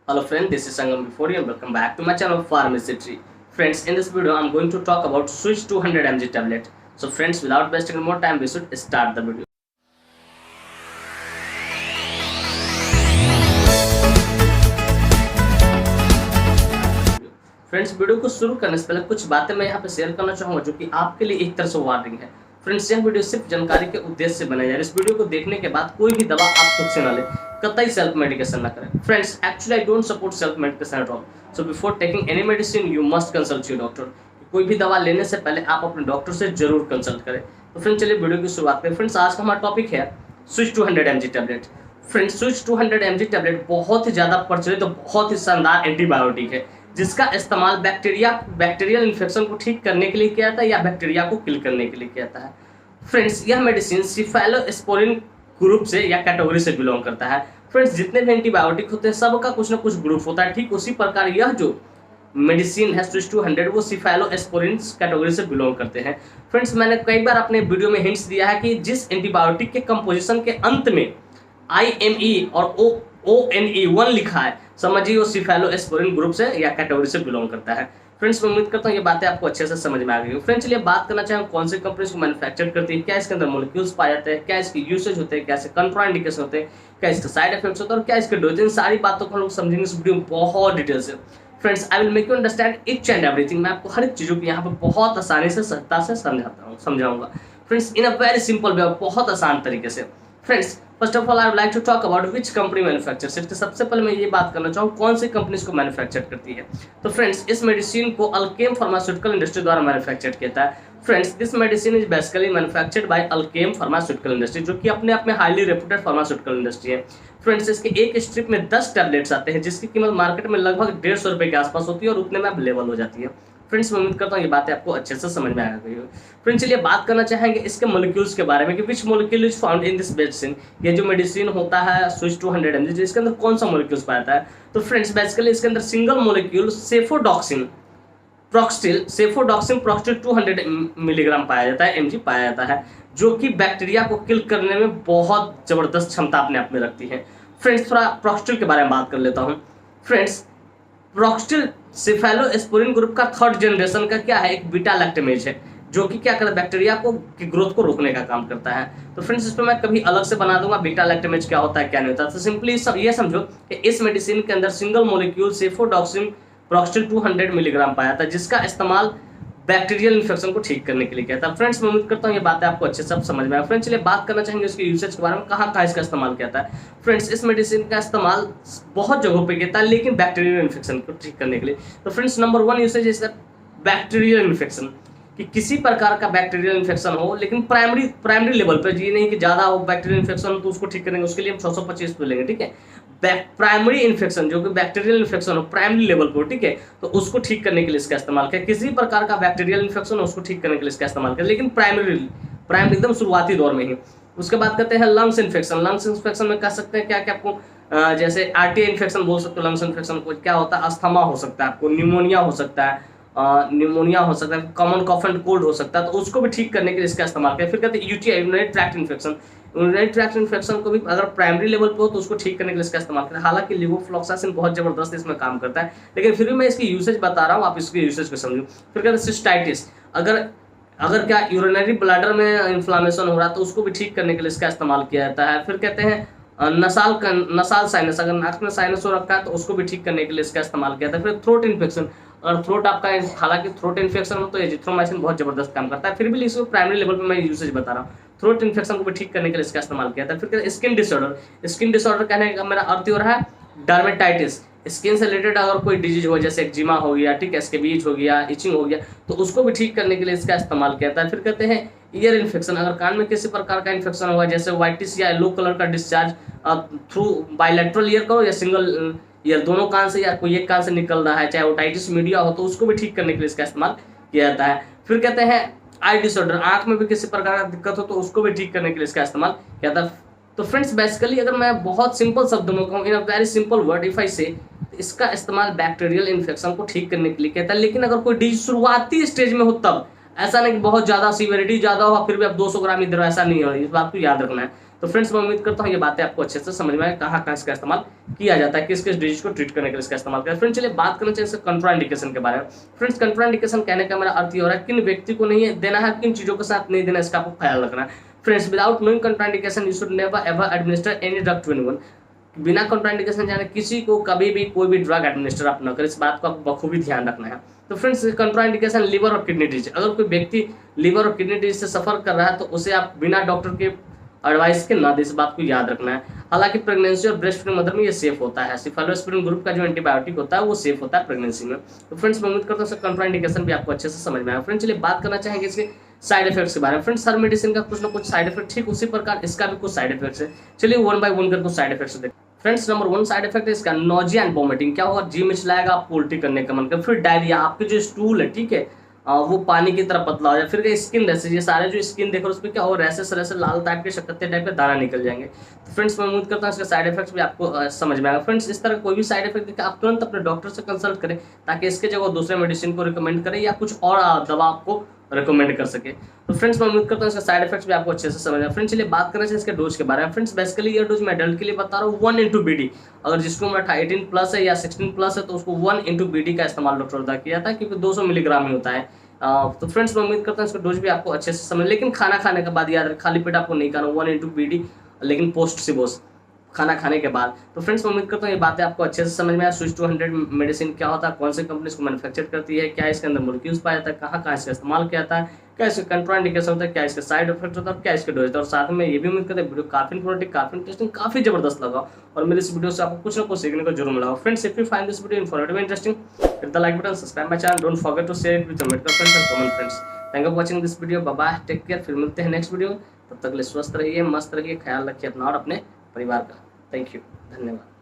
Hello friends, this is Sangam Before and welcome back to my channel Pharmacy Tree. Friends, in this video I'm going to talk about Switch 200 mg tablet. So friends, without wasting more time, we should start the video. Friends, video को शुरू करने से पहले कुछ बातें मैं यहाँ पे शेयर करना चाहूँगा जो कि आपके लिए एक तरह से वार्निंग है। फ्रेंड्स, यह वीडियो सिर्फ जानकारी के उद्देश्य से बनाया जाए। इस वीडियो को देखने के बाद कोई भी दवा आप खुद से ना ले, कतई सेल्फ मेडिकेशन ना करें। Friends, actually I don't support self medication at all. So before taking any medicine you must consult your doctor. कोई भी दवा लेने से पहले आप अपने डॉक्टर से जरूर कंसल्ट करें। तो फ्रेंड्स, चलिए वीडियो की शुरुआत करें। फ्रेंड्स, आज का हमारा टॉपिक है switch 200 mg tablet. Friends, switch 200 mg tablet बहुत ही ज्यादा प्रचलित और बहुत ही शानदार एंटीबायोटिक है जिसका इस्तेमाल बैक्टीरियल इन्फेक्शन को ठीक करने के लिए किया जाता है या बैक्टीरिया को किल करने के लिए किया जाता है। फ्रेंड्स, यह मेडिसिन सिफेलोस्पोरिन ग्रुप से या कैटेगरी से बिलोंग करता है। फ्रेंड्स, जितने भी एंटीबायोटिक होते हैं सबका कुछ ना कुछ ग्रुप होता है। ठीक उसी प्रकार यह जो मेडिसिन है स्विच 200 वो सिफेलोस्पोरिन कैटेगरी से बिलोंग करते हैं। फ्रेंड्स, मैंने कई बार अपने वीडियो में हिंट्स दिया है कि जिस एंटीबायोटिक के कंपोजिशन के अंत में IME और ONE1 लिखा है, समझिए वो सिफेलोस्पोरिन ग्रुप से या कैटेगरी से बिलोंग करता है। फ्रेंड्स, मैं उम्मीद करता हूँ ये बातें आपको अच्छे से समझ में आ गई हो। फ्रेंड्स, चलिए बात करना चाहें कौन सी कंपनी इसको मैन्युफैक्चर करती है, क्या इसके अंदर मोलिक्यूल्स पाए जाते हैं, क्या इसके यूसेज होते हैं, क्या इसके कंट्राइंडिकेशन होते हैं, क्या इसके साइड इफेक्ट्स होते हैं और क्या इसके डोज। इन सारी बातों को हम लोग समझेंगे इस वीडियो में बहुत डिटेल से। Friends, I will make you understand each and everything. मैं आपको हर एक चीज़ों को यहाँ पर बहुत आसानी से सहजता से समझाऊंगा। Friends, in a very simple way, बहुत आसान तरीके से। Friends, first of all I would like to talk about which company manufactures it. सबसे पहले मैं ये बात करना चाहूँ कौन सी कंपनी इसको मैन्युफैक्चर करती है। तो फ्रेंड्स, इस मेडिसिन को अल्केम फार्मास्यूटिकल इंडस्ट्री द्वारा मैन्युफैक्चर किया जाता है। Friends, this medicine is basically manufactured by Alkem pharmaceutical industry जो कि अपने आप में हाईली रेप्यूटेड फार्मास्यूटिकल इंडस्ट्री है। फ्रेंड्स, इसके एक स्ट्रिप में 10 टैबलेट्स आते हैं जिसकी कीमत मार्केट में लगभग 150 रुपये के आसपास होती है और उतने में अवेलेबल हो जाती है। फ्रेंड्स, मैं उम्मीद करता हूँ ये बातें आपको अच्छे से समझ में आ गई हो। फ्रेंड्स, चलिए बात करना चाहेंगे इसके मोलिक्यूल्स के बारे में कि विच molecule is found in this medicine. ये जो मेडिसिन होता है स्विच 200 mg इसके अंदर कौन सा मोलिक्यूल्स पाया जाता है। तो फ्रेंड्स, बेसिकली इसके अंदर सिंगल मोलिक्यूल सेफोडॉक्सिन प्रोक्स्टिल 200 मिलीग्राम पाया जाता है, mg पाया जाता है, जो कि बैक्टीरिया को किल करने में बहुत जबरदस्त क्षमता अपने आप में रखती है। फ्रेंड्स, थोड़ा प्रोक्स्टिल के बारे में बात कर लेता हूँ। फ्रेंड्स, प्रोक्स्टिल सिफेलोस्पोरिन ग्रुप का थर्ड जनरेशन का क्या है, एक बीटा लैक्टेमेज है जो कि क्या करता है, बैक्टीरिया को की ग्रोथ को रोकने का काम करता है। तो फ्रेंड्स, इस पर मैं कभी अलग से बना दूंगा बीटा लैक्टेमेज क्या होता है क्या नहीं होता। तो सिंपली सब ये समझो कि इस मेडिसिन के अंदर सिंगल मोलिक्यूल सेफोडॉक्सिन प्रोक्स्टिल 200 मिलीग्राम पाया था जिसका इस्तेमाल बैक्टीरियल इन्फेक्शन को ठीक करने के लिए किया था। फ्रेंड्स, मैं उम्मीद करता हूँ ये बातें आपको अच्छे से समझ में आए। फ्रेंड्स, चलिए बात करना चाहेंगे इसके यूसेज के बारे में, कहाँ इसका इस्तेमाल किया था। फ्रेंड्स, इस मेडिसिन का इस्तेमाल बहुत जगहों पे किया था लेकिन बैक्टीरियल इन्फेक्शन को ठीक करने के लिए। तो friends, number 1 usage is bacterial infection, कि किसी प्रकार का बैक्टीरियल इन्फेक्शन हो लेकिन प्राइमरी लेवल पर, ये नहीं कि ज़्यादा हो बैक्टीरियल इन्फेक्शन हो तो उसको ठीक करेंगे, उसके लिए हम 625 पे लेंगे। ठीक है, प्राइमरी इन्फेक्शन जो कि बैक्टीरियल इन्फेक्शन हो प्राइमरी लेवल पर, ठीक है, तो उसको ठीक करने के लिए इसका इस्तेमाल किया। किसी प्रकार का बैक्टीरियल इन्फेक्शन हो उसको ठीक करने के लिए इसका इस्तेमाल किया, लेकिन प्राइमरी एकदम शुरुआती दौर में ही। उसके बाद कहते हैं लंग्स इन्फेक्शन में कह सकते हैं क्या कि आपको जैसे RTA इन्फेक्शन बोल सकते हो। लंग्स इन्फेक्शन को क्या होता है, अस्थमा हो सकता है, आपको न्यूमोनिया हो सकता है, कॉमन कॉफ एंड कोल्ड हो सकता है, तो उसको भी ठीक करने के लिए इसका इस्तेमाल किया। फिर कहते हैं UTI यूरिनरी ट्रैक्ट इन्फेक्शन को भी अगर प्राइमरी लेवल पे हो तो उसको ठीक करने के लिए इसका इस्तेमाल करते हैं। हालांकि लिवोफ्लॉक्सासिन बहुत जबरदस्त इसमें काम करता है, लेकिन फिर भी मैं इसकी यूसेज बता रहा हूँ, आप इसके यूसेज को समझो। फिर कहते हैं सिस्टाइटिस, अगर क्या यूरिनरी ब्लैडर में इन्फ्लामेशन हो रहा है तो उसको भी ठीक करने के लिए इसका इस्तेमाल किया जाता है। फिर कहते हैं नसाल साइनस, अगर नाक में साइनस हो रखा है तो उसको भी ठीक करने के लिए इसका इस्तेमाल किया जाता है। फिर थ्रोट इन्फेक्शन, और थ्रोट आपका, हालांकि थ्रोट इन्फेक्शन हो तो एजिथ्रोमाइसिन बहुत जबरदस्त काम करता है, फिर भी इसको प्राइमरी लेवल पे मैं यूसेज बता रहा हूँ। थ्रोट इन्फेक्शन को भी ठीक करने के लिए इसका इस्तेमाल किया था। फिर स्किन डिसऑर्डर कहने का मेरा अर्थ हो रहा है डर्मेटाइटिस, स्किन से रिलेटेड अगर कोई डिजीज हो जैसे एक्जिमा हो गया, ठीक है, स्कैबिज हो गया, इचिंग हो गया, तो उसको भी ठीक करने के लिए इसका इस्तेमाल किया था। फिर कहते हैं ईयर इन्फेक्शन, अगर कान में किसी प्रकार का इन्फेक्शन हुआ जैसे व्हाइटिस या येलो कलर का डिस्चार्ज थ्रू बायलैटरल ईयर करो या सिंगल ईयर, दोनों कान से या कोई एक कान से निकल रहा है, चाहे ओटाइटिस मीडिया हो, तो उसको भी ठीक करने के लिए इसका इस्तेमाल किया जाता है। फिर कहते हैं आई डिसऑर्डर, आंख में भी किसी प्रकार का दिक्कत हो तो उसको भी ठीक करने के लिए इसका इस्तेमाल किया जाता है। तो फ्रेंड्स, बेसिकली अगर मैं बहुत सिंपल शब्दों में कहूँ, in a very simple word if I say, इसका इस्तेमाल बैक्टीरियल इन्फेक्शन को ठीक करने के लिए किया था। लेकिन अगर कोई डिजीज शुरुआती स्टेज में हो तब, ऐसा नहीं कि बहुत ज़्यादा सीवियरिटी ज़्यादा हो फिर भी आप 200 ग्राम इधर, ऐसा नहीं हो, इस बात को याद रखना है। तो फ्रेंड्स मैं उम्मीद करता हूँ ये बातें आपको अच्छे से समझ में आए, कहाँ कहाँ इसका इस्तेमाल किया जाता है, किस किस डिजीज को ट्रीट करने के लिए इसका इस्तेमाल किया। फ्रेंड्स चलिए बात करना चाहिए कंट्राइंडिकेशन के बारे में। फ्रेंड्स कंट्राइंडिकेशन कहने का मेरा अर्थ ये हो रहा है किन व्यक्ति को नहीं देना है, किन चीजों के साथ नहीं देना, इसका आपको ख्याल रखना है। Friends without knowing contraindication you should never ever administer any drug to anyone. बिना कंट्राइंडिकेशन जाने किसी को कभी भी कोई भी ड्रग एडमिनिस्टर आप न करें, इस बात को आपको बखूबी ध्यान रखना है। तो फ्रेंड्स कंट्राइंडिकेशन लिवर और किडनी डिजीज, अगर कोई व्यक्ति लिवर और किडनी डिजीज से सफर कर रहा है तो उसे आप बिना डॉक्टर के एडवाइस के ना दे, इस बात को याद रखना है। हालांकि प्रेगनेंसी और ब्रेस्ट फीडिंग मदर में ये सेफ होता है, सिफालोस्पिरिन ग्रुप का जो एंटीबायोटिक होता है वो सेफ होता है प्रेगनेंसी में। तो फ्रेंड्स मैं उम्मीद करता हूँ कंट्राइंडिकेशन भी आपको अच्छे से समझ में आया। फ्रेंड्स चलिए बात करना चाहेंगे इसके साइड इफेक्ट्स के बारे में। फ्रेंड्स हर मेडिसिन का कुछ ना कुछ साइड इफेक्ट, ठीक उसी प्रकार इसका भी कुछ साइड इफेक्ट्स है। चलिए वन बाय वन कर कुछ साइड इफेक्ट्स देखते हैं। फ्रेंड्स नंबर 1 साइड इफेक्ट है इसका नोजिया एंड वोमिटिंग। क्या होगा, जी मिचलाएगा, आपको उल्टी करने का मन कर, फिर डायरिया, आपके जो स्टूल है ठीक है वो पानी की तरह पतला हो जाए, फिर स्किन रैसेज, ये सारे जो स्किन देख रहे हो उस पर क्या हो, रैसेस रैसेस लाल टाइप के शकत्ते टाइप के दाना निकल जाएंगे। तो फ्रेंड्स मैं उम्मीद करता हूँ इसके साइड इफेक्ट्स भी आपको समझ में आएगा। फ्रेंड्स इस तरह कोई भी साइड इफेक्ट दिखे आप तुरंत अपने डॉक्टर से कंसल्ट करें ताकि इसके जगह दूसरे मेडिसिन को रिकमेंड करें या कुछ और दवा आपको रिकमेंड कर सके। तो फ्रेंड्स मैं उम्मीद करता हूँ इसका साइड इफेक्ट्स भी आपको अच्छे से समझ आए। फ्रेंड्स चलिए बात करें इसके डोज के बारे में। फ्रेंड्स बेसिकली ये डोज मैं एडल्ट के लिए बता रहा हूँ 1 into BD। अगर जिसको उम्र 18 प्लस है या 16 प्लस है तो उसको 1 into BD का इस्तेमाल डॉक्टर द्वारा किया था, क्योंकि 200 मिलीग्राम ही होता है। तो फ्रेंड्स मैं उम्मीद करता हूँ इसका डोज भी आपको अच्छे से समझ, लेकिन खाना खाने के बाद याद रखें, खाली पेट आपको नहीं खाना 1 into BD, लेकिन पोस्ट सिबोस खाना खाने के बाद। तो फ्रेंड्स मैं उम्मीद करता हूँ ये बातें आपको अच्छे से समझ में आया। स्विच 200 मेडिसिन क्या होता है, कौन सी कंपनी इसको मैन्युफैक्चर करती है, क्या इसके अंदर मोलिक्यूल्स पाया जाता है, कहाँ कहाँ इसका इस्तेमाल किया जाता है, क्या इसका कंट्राइंडिकेशन होता है, क्या इसका साइड इफेक्ट होता है, क्या इसके डोज होता है। और साथ में ये भी उम्मीद करते हैं वीडियो काफी इंफॉर्मेटिव, काफी इंटरेस्टिंग, काफी जबरदस्त लगा और मेरे इस वीडियो से आपको कुछ ना कुछ सीखने को जरूर मिला। Friends if you find this video informative interesting, hit the like button, subscribe my channel, don't forget to share it with your medical friends and common friends. Thank you for watching this video, bye bye, take care, फिर मिलते हैं next video. तब तक के लिए स्वस्थ रहिए, मस्त रहिए, ख्याल रखिए अपना और अपने परिवार का। थैंक यू, धन्यवाद।